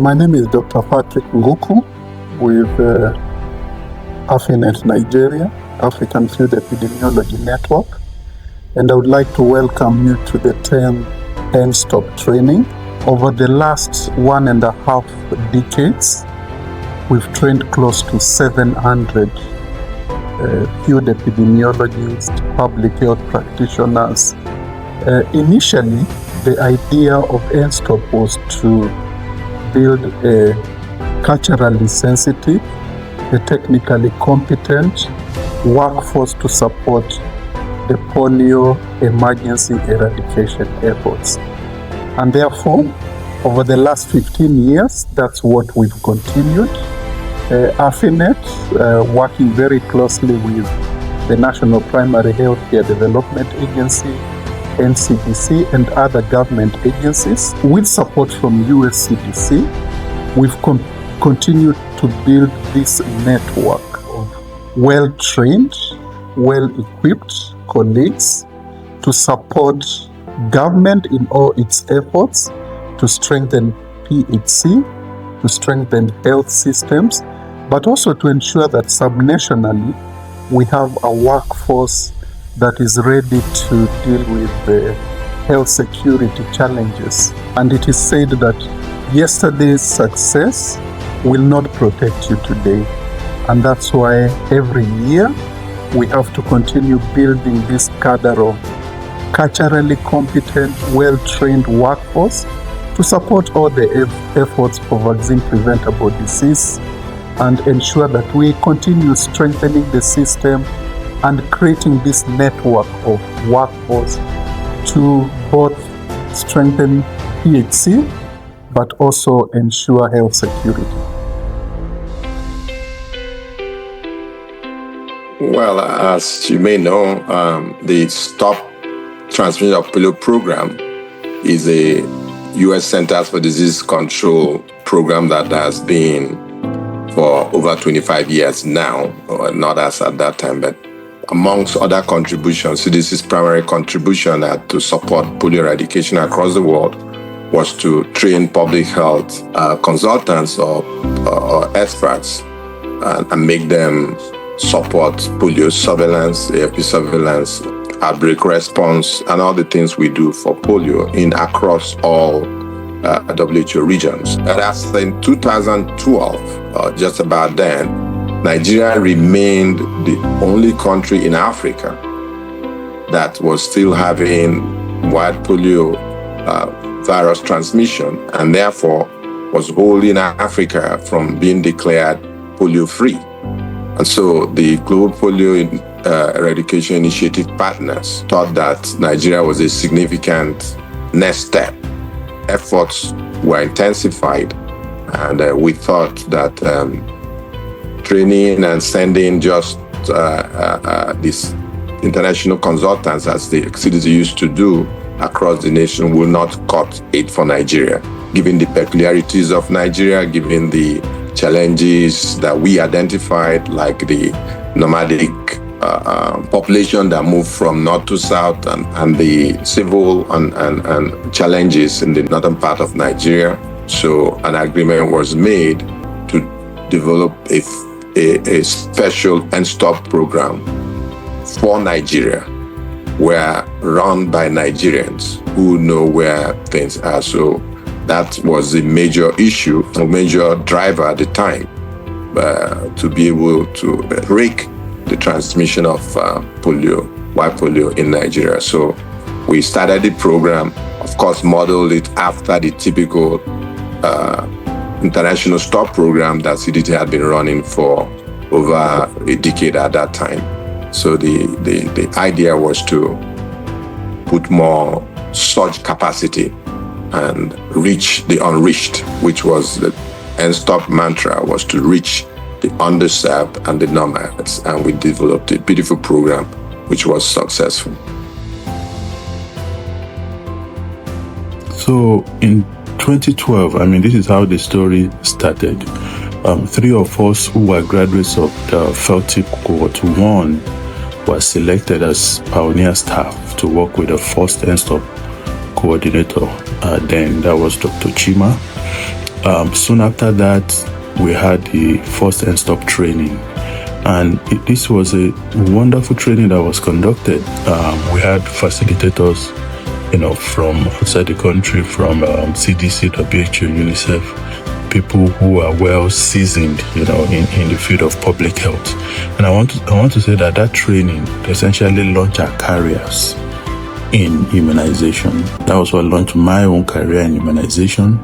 My name is Dr. Patrick Nguku with AFINET Nigeria, African Field Epidemiology Network, and I would like to welcome you to the 10th NSTOP training. Over the last 1.5 decades, we've trained close to 700 field epidemiologists, public health practitioners. Initially, the idea of NSTOP was to build a culturally sensitive, a technically competent workforce to support the polio emergency eradication efforts. And therefore, over the last 15 years, that's what we've continued. AFINET, working very closely with the National Primary Healthcare Development Agency, NCDC, and other government agencies, with support from USCDC, we've continued to build this network of well-trained, well-equipped colleagues to support government in all its efforts to strengthen PHC, to strengthen health systems, but also to ensure that subnationally we have a workforce that is ready to deal with the health security challenges. And it is said that yesterday's success will not protect you today. And that's why every year we have to continue building this cadre of culturally competent, well-trained workforce to support all the efforts for vaccine preventable disease and ensure that we continue strengthening the system and creating this network of workforce to both strengthen PHC but also ensure health security. Well, as you may know, the Stop Transmission of Polio program is a U.S. Centers for Disease Control program that has been for over 25 years now, or not as at that time, but amongst other contributions, CDC's primary contribution to support polio eradication across the world was to train public health consultants or experts and make them support polio surveillance, AFP surveillance, outbreak response, and all the things we do for polio across all WHO regions. And that's in 2012, just about then, Nigeria remained the only country in Africa that was still having wild polio virus transmission and therefore was holding Africa from being declared polio-free. And so the Global Polio Eradication Initiative partners thought that Nigeria was a significant next step. Efforts were intensified, and we thought that training and sending just these international consultants, as the CDC used to do across the nation, will not cut it for Nigeria, given the peculiarities of Nigeria, given the challenges that we identified, like the nomadic population that moved from north to south, and the civil and challenges in the northern part of Nigeria. So an agreement was made to develop a special NSTOP program for Nigeria, were run by Nigerians who know where things are. So that was the major issue, a major driver at the time, to be able to break the transmission of wild polio in Nigeria. So we started the program, of course, modeled it after the typical international STOP program that CDT had been running for over a decade at that time. So the idea was to put more surge capacity and reach the unreached, which was the NSTOP mantra, was to reach the underserved and the nomads. And we developed a beautiful program which was successful. So in 2012, this is how the story started. 3 of us who were graduates of the FELTIP Cohort 1 were selected as pioneer staff to work with the first NSTOP coordinator. Then that was Dr. Chima. Soon after that, we had the first NSTOP training. And this was a wonderful training that was conducted. We had facilitators, from outside the country, from CDC, WHO, UNICEF, people who are well seasoned, in the field of public health. And I want to say that training essentially launched our careers in immunization. That was what launched my own career in immunization.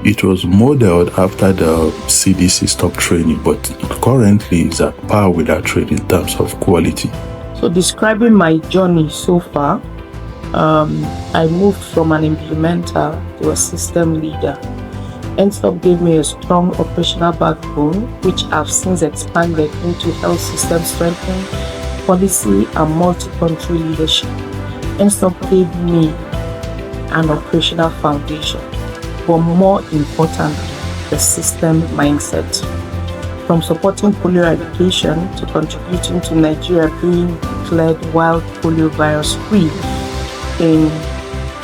It was modeled after the CDC STOP training, but currently is at par with that training in terms of quality. So describing my journey so far, I moved from an implementer to a system leader. NSTOP gave me a strong operational backbone, which I've since expanded into health system strengthening, policy, and multi-country leadership. NSTOP gave me an operational foundation, but more important, the system mindset. From supporting polio eradication to contributing to Nigeria being declared wild polio virus free in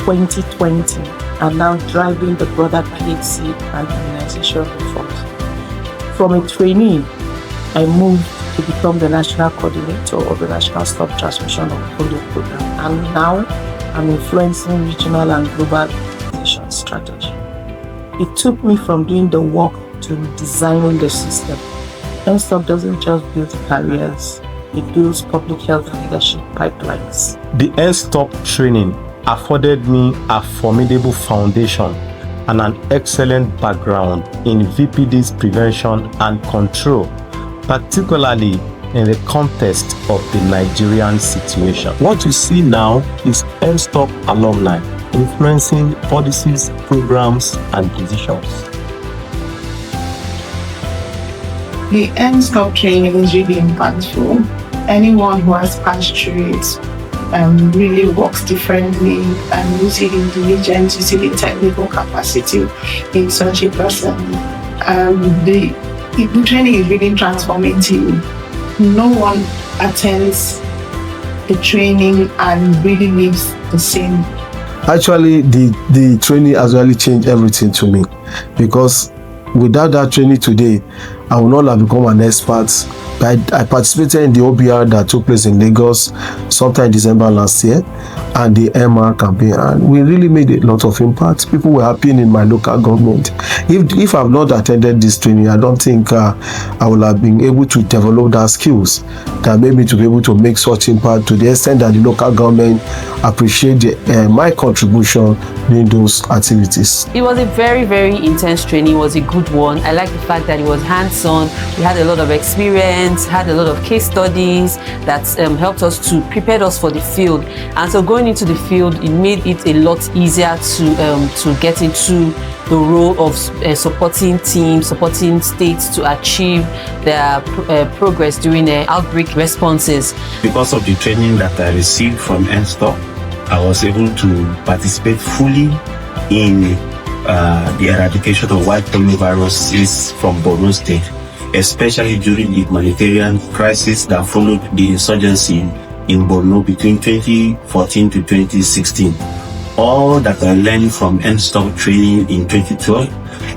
2020, and now driving the broader PHC and immunization reforms. From a trainee, I moved to become the national coordinator of the National Stop Transmission of Polio program, and now I'm influencing regional and global immunization strategy. It took me from doing the work to designing the system. NSTOP doesn't just build careers, it builds public health leadership pipelines. The NSTOP training afforded me a formidable foundation and an excellent background in VPDs prevention and control, particularly in the context of the Nigerian situation. What you see now is NSTOP alumni influencing policies, programs, and decisions. The NSTOP training is really impactful. Anyone who has passed through it really works differently, and you see the intelligence, you see the technical capacity in such a person. The training is really transformative. No one attends the training and really lives the same. Actually, the training has really changed everything to me, because without that training today, I would not have become an expert. I participated in the OBR that took place in Lagos sometime in December last year, and the MR campaign, and we really made a lot of impact. People were happy in my local government. If I've not attended this training, I don't think I would have been able to develop that skills that made me to be able to make such impact to the extent that the local government appreciate my contribution in those activities. It was a very, very intense training. It was a good one. I like the fact that it was hands-on. We had a lot of experience, had a lot of case studies that helped us to prepare us for the field. And so going into the field, it made it a lot easier to get into the role of supporting teams, supporting states to achieve their progress during outbreak responses. Because of the training that I received from NSTOP, I was able to participate fully in the eradication of wild polio viruses from Borno State, especially during the humanitarian crisis that followed the insurgency in Borno between 2014 to 2016. All that I learned from NSTOP training in 2012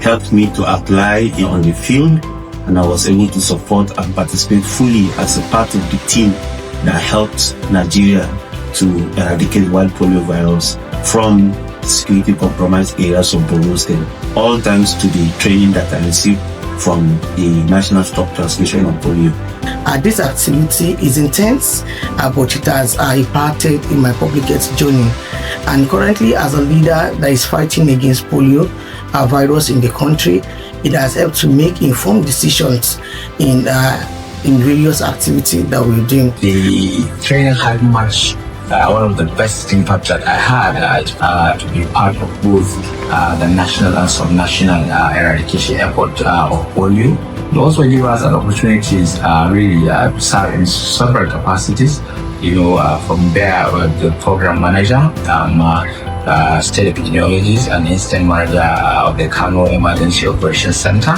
helped me to apply on the field, and I was able to support and participate fully as a part of the team that helped Nigeria to eradicate wild polio virus from security compromised areas of Borno State, all thanks to the training that I received from the National Stop Transmission of Polio. This activity is intense, but it has impacted in my public health journey. And currently, as a leader that is fighting against polio virus in the country, it has helped to make informed decisions in various activities that we're doing. The training had much one of the best impact that I had to be part of both the national and sub-national eradication effort of polio. It also gave us an opportunities really serve in several capacities. From there, the program manager, state epidemiologist, and incident manager of the Kano Emergency Operations Center,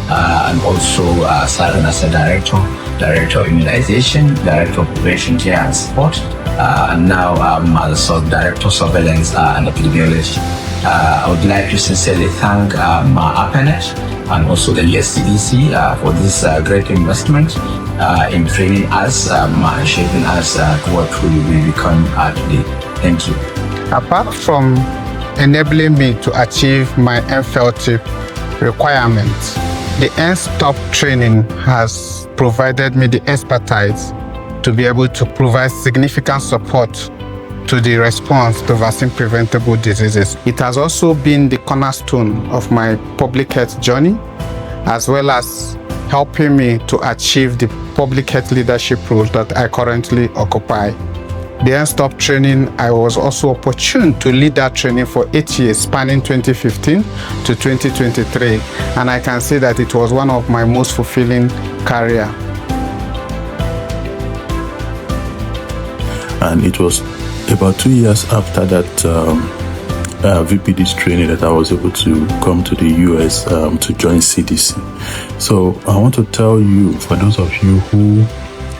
and also serving as a director of immunization, director of prevention care and support, and now I'm as a director of surveillance and epidemiology. I would like to sincerely thank APNET and also the USCDC for this great investment in training us and shaping us to what we will become today. Thank you. Apart from enabling me to achieve my NFLT requirements, the NSTOP training has provided me the expertise to be able to provide significant support to the response to vaccine-preventable diseases. It has also been the cornerstone of my public health journey, as well as helping me to achieve the public health leadership role that I currently occupy. The NSTOP training, I was also opportune to lead that training for 8 years, spanning 2015 to 2023, and I can say that it was one of my most fulfilling career. And it was about 2 years after that VPDs training that I was able to come to the US to join CDC. So I want to tell you, for those of you who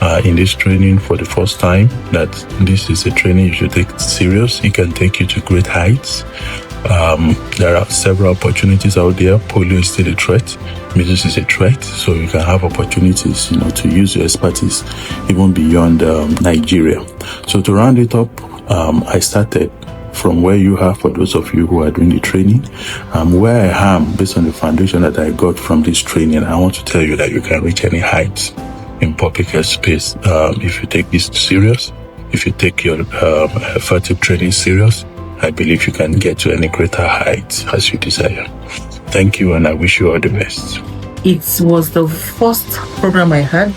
are in this training for the first time, that this is a training you should take serious. It can take you to great heights. There are several opportunities out there. Polio is still a threat. Measles is a threat. So you can have opportunities, to use your expertise even beyond Nigeria. So to round it up, I started from where you are, for those of you who are doing the training. Where I am, based on the foundation that I got from this training, I want to tell you that you can reach any heights in public health space if you take this serious. If you take your effective training serious, I believe you can get to any greater heights as you desire. Thank you, and I wish you all the best. It was the first program I had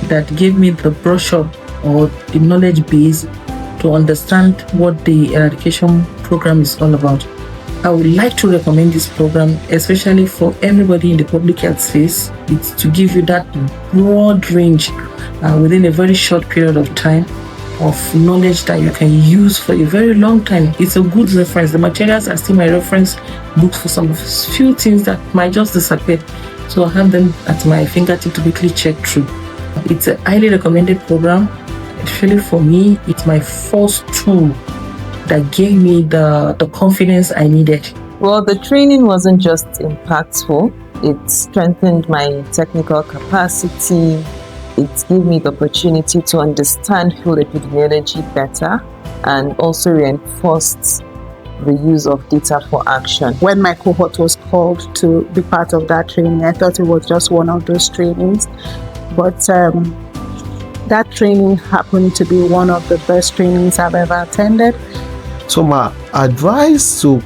that gave me the brochure or the knowledge base to understand what the eradication program is all about. I would like to recommend this program, especially for everybody in the public health space. It's to give you that broad range within a very short period of time of knowledge that you can use for a very long time. It's a good reference. The materials are still my reference books for some few things that might just disappear. So I have them at my fingertip to quickly check through. It's a highly recommended program. Actually, for me, it's my first tool that gave me the confidence I needed. Well, the training wasn't just impactful. It strengthened my technical capacity. It gave me the opportunity to understand field epidemiology better, and also reinforced the use of data for action. When my cohort was called to be part of that training, I thought it was just one of those trainings, but that training happened to be one of the best trainings I've ever attended. So my advice to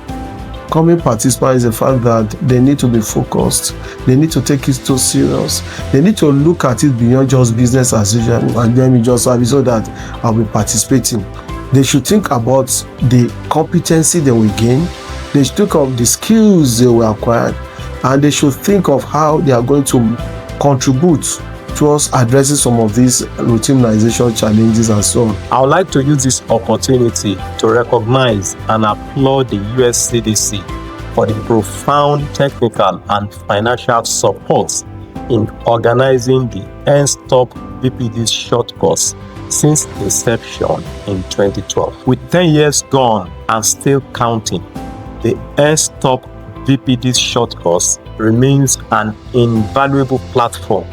coming participants is the fact that they need to be focused. They need to take it so serious. They need to look at it beyond just business as usual and let me just have it so that I'll be participating. They should think about the competency they will gain. They should think of the skills they will acquire, and they should think of how they are going to contribute towards addressing some of these routinization challenges and so on. I would like to use this opportunity to recognize and applaud the US CDC for the profound technical and financial support in organizing the NSTOP VPDs short course since inception in 2012. With 10 years gone and still counting, the NSTOP VPDs short course remains an invaluable platform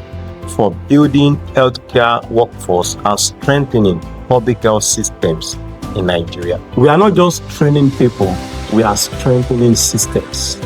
for building healthcare workforce and strengthening public health systems in Nigeria. We are not just training people, we are strengthening systems.